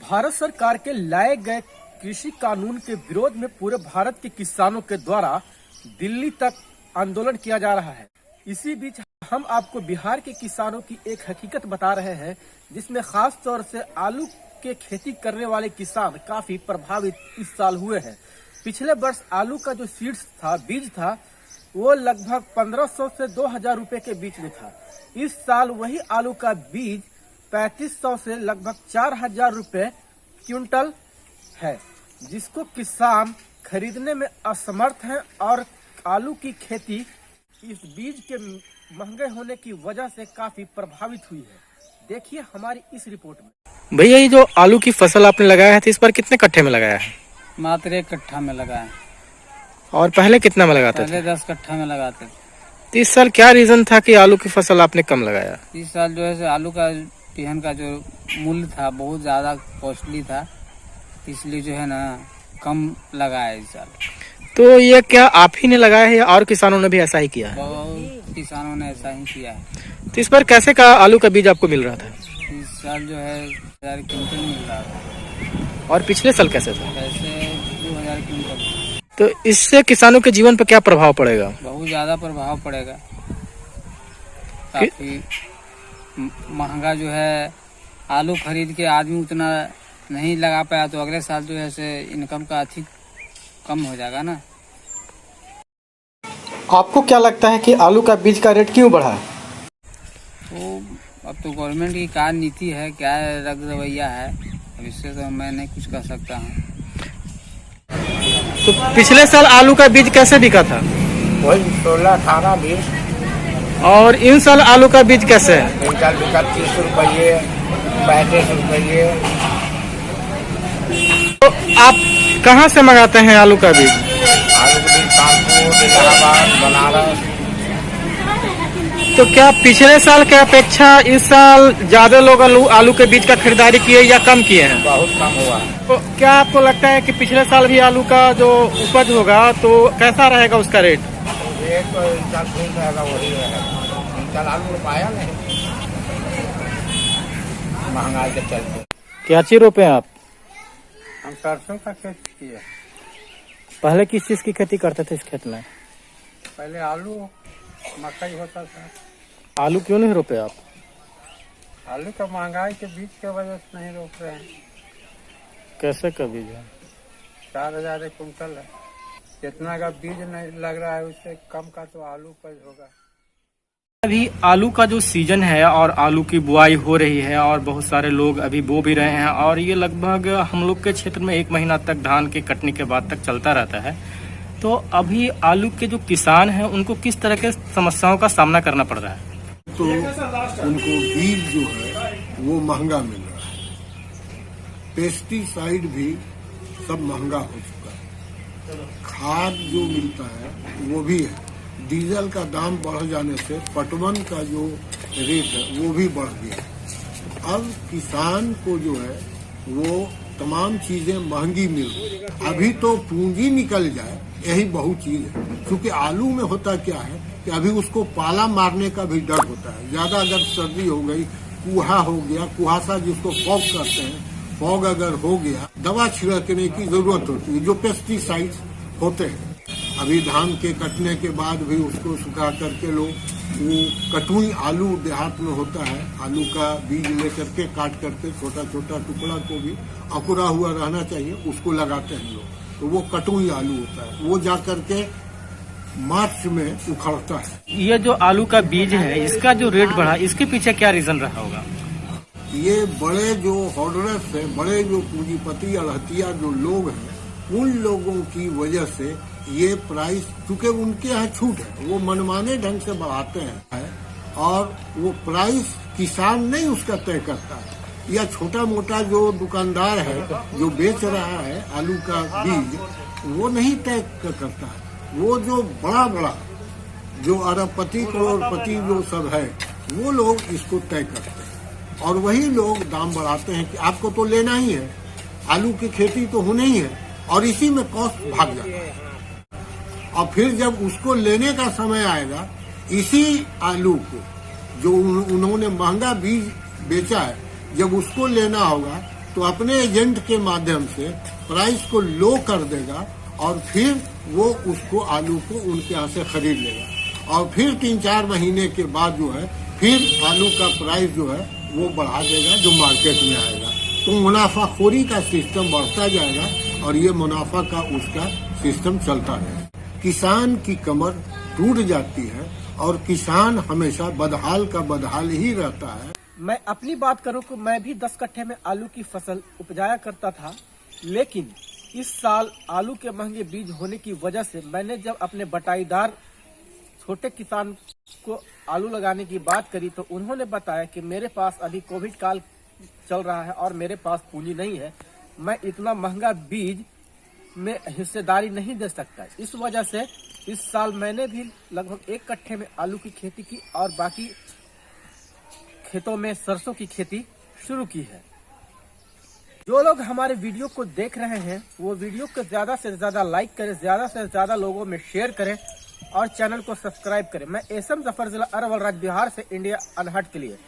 भारत सरकार के लाए गए कृषि कानून के विरोध में पूरे भारत के किसानों के द्वारा दिल्ली तक आंदोलन किया जा रहा है। इसी बीच हम आपको बिहार के किसानों की एक हकीकत बता रहे हैं, जिसमें खास तौर से आलू के खेती करने वाले किसान काफी प्रभावित इस साल हुए हैं। पिछले वर्ष आलू का जो सीड्स था, बीज था, वो लगभग 1500 से 2000 रुपए के बीच में था। इस साल वही आलू का बीज 3500 से लगभग 4000 रुपए क्विंटल है, जिसको किसान खरीदने में असमर्थ हैं और आलू की खेती इस बीज के महंगे होने की वजह से काफी प्रभावित हुई है। देखिए हमारी इस रिपोर्ट में। भैया, ये जो आलू की फसल आपने लगाया है, तो इस बार कितने कट्ठे में लगाया है? मात्र 1 कट्ठा में लगाए। और पहले कितना में लगाते थे? पहले 10 कट्ठा में लगाते थे। तो इस साल क्या रीजन था कि आलू की फसल आपने कम लगाया? इस साल जो है आलू का बिहन का जो मूल्य था बहुत ज्यादा कॉस्टली था, इसलिए जो है ना कम लगाया इस साल। तो ये क्या आप ही ने लगाया है या और किसानों ने भी ऐसा ही किया है? बहुत किसानों ने ऐसा ही किया है। तो इस बार कैसे का आलू का बीज आपको मिल रहा था? इस साल जो है 1000 क्विंटल मिल रहा था। और पिछले साल कैसे था? वैसे 2000 क्विंटल। तो इससे किसानों के जीवन पर क्या प्रभाव पड़ेगा? बहुत ज्यादा प्रभाव पड़ेगा। काफी महंगा जो है आलू खरीद के आदमी उतना नहीं लगा पाया, तो अगले साल जो है से इनकम का अधिक कम हो जाएगा ना। आपको क्या लगता है कि आलू का बीज का रेट क्यों बढ़ा? तो अब तो गवर्नमेंट की क्या नीति है, क्या रग रवैया है, अब इससे तो मैं नहीं कुछ कर सकता हूँ। तो पिछले साल आलू का बीज कैसे बिका था? वही 16-18 20। और इन साल आलू का बीज कैसे है? क्विंटल बिका 30 रुपये, 35 रुपये। तो आप कहाँ से मंगाते हैं आलू का बीज? आलू के बीज कानपुर, इलाहाबाद, बनारस। तो क्या पिछले साल के अपेक्षा इस साल ज्यादा लोग आलू के बीज का खरीदारी किए या कम किए हैं? बहुत कम हुआ। तो क्या आपको लगता है कि पिछले साल भी आलू का जो उपज होगा तो कैसा रहेगा उसका रेट? रेट तो इस साल ठीक रहेगा, वही रहेगा। इन साल आलू पाया नहीं, महंगाई के चलते। क्या चीज रोपे हैं आप? हम सरसों का खेती किए। पहले किस चीज की खेती करते थे इस खेत में? पहले आलू मकई होता था। आलू क्यों नहीं रोपे आप? आलू का महंगाई के बीज के वजह से नहीं रोक रहे हैं। कैसे का बीज है? 4000 एक कुंटल है। जितना का बीज नहीं लग रहा है उससे कम का तो आलू पर होगा। अभी आलू का जो सीजन है और आलू की बुआई हो रही है और बहुत सारे लोग अभी बो भी रहे हैं और ये लगभग हम लोग के क्षेत्र में 1 महीना तक धान के कटने के बाद तक चलता रहता है। तो अभी आलू के जो किसान हैं उनको किस तरह के समस्याओं का सामना करना पड़ रहा है? तो उनको बीज जो है वो महंगा मिल रहा है, पेस्टिसाइड भी सब महंगा हो चुका है, खाद जो मिलता है वो भी है, डीजल का दाम बढ़ जाने से पटवन का जो रेट है वो भी बढ़ गया। अब किसान को जो है वो तमाम चीजें महंगी मिल रही है। अभी तो पूंजी निकल जाए यही बहुत चीज है, क्योंकि आलू में होता क्या है कि अभी उसको पाला मारने का भी डर होता है। ज्यादा अगर सर्दी हो गई, कुहा हो गया, कुहासा जिसको फॉग कहते हैं, फॉग अगर हो गया, दवा छिड़कने की जरूरत होती है जो पेस्टिसाइड्स होते हैं। अभी धान के कटने के बाद भी उसको सुखा करके लोग वो कटुई आलू देहात में होता है, आलू का बीज लेकर के काट करके छोटा छोटा टुकड़ा को भी अकुरा हुआ रहना चाहिए उसको लगाते हैं लोग, तो वो कटुई आलू होता है, वो जा करके मार्च में उखड़ता है। ये जो आलू का बीज है इसका जो रेट बढ़ा, इसके पीछे क्या रीजन रहा होगा? ये बड़े जो होल्डर्स है, बड़े जो पूंजीपति अड़हतिया जो लोग हैं, उन लोगों की वजह से ये प्राइस, चूंकि उनके यहाँ छूट है, वो मनमाने ढंग से बढ़ाते हैं और वो प्राइस किसान नहीं उसका तय करता है, या छोटा मोटा जो दुकानदार है जो बेच रहा है आलू का बीज वो नहीं तय करता है। वो जो बड़ा बड़ा जो अरबपति करोड़पति जो सब है वो लोग इसको तय करते हैं और वही लोग दाम बढ़ाते हैं कि आपको तो लेना ही है, आलू की खेती तो होना ही है, और इसी में कॉस्ट भाग जाता है। और फिर जब उसको लेने का समय आएगा, इसी आलू को जो उन्होंने महंगा बीज बेचा है, जब उसको लेना होगा तो अपने एजेंट के माध्यम से प्राइस को लो कर देगा और फिर वो उसको आलू को उनके यहाँ से खरीद लेगा और फिर 3-4 महीने के बाद जो है फिर आलू का प्राइस जो है वो बढ़ा देगा जो मार्केट में आएगा। तो मुनाफाखोरी का सिस्टम बढ़ता जाएगा और ये मुनाफा का उसका सिस्टम चलता रहेगा। किसान की कमर टूट जाती है और किसान हमेशा बदहाल का बदहाल ही रहता है। मैं अपनी बात करूं तो मैं भी 10 कट्ठे में आलू की फसल उपजाया करता था, लेकिन इस साल आलू के महंगे बीज होने की वजह से मैंने जब अपने बटाईदार छोटे किसान को आलू लगाने की बात करी तो उन्होंने बताया कि मेरे पास अभी कोविड काल चल रहा है और मेरे पास पूंजी नहीं है, मैं इतना महंगा बीज में हिस्सेदारी नहीं दे सकता। इस वजह से इस साल मैंने भी लगभग 1 कट्ठे में आलू की खेती की और बाकी खेतों में सरसों की खेती शुरू की है। जो लोग हमारे वीडियो को देख रहे हैं वो वीडियो को ज्यादा से ज्यादा लाइक करें, ज्यादा से ज्यादा लोगों में शेयर करें और चैनल को सब्सक्राइब करें। मैं एसएम जफर, जिला अरवल, राज्य बिहार से इंडिया अनहट के लिए।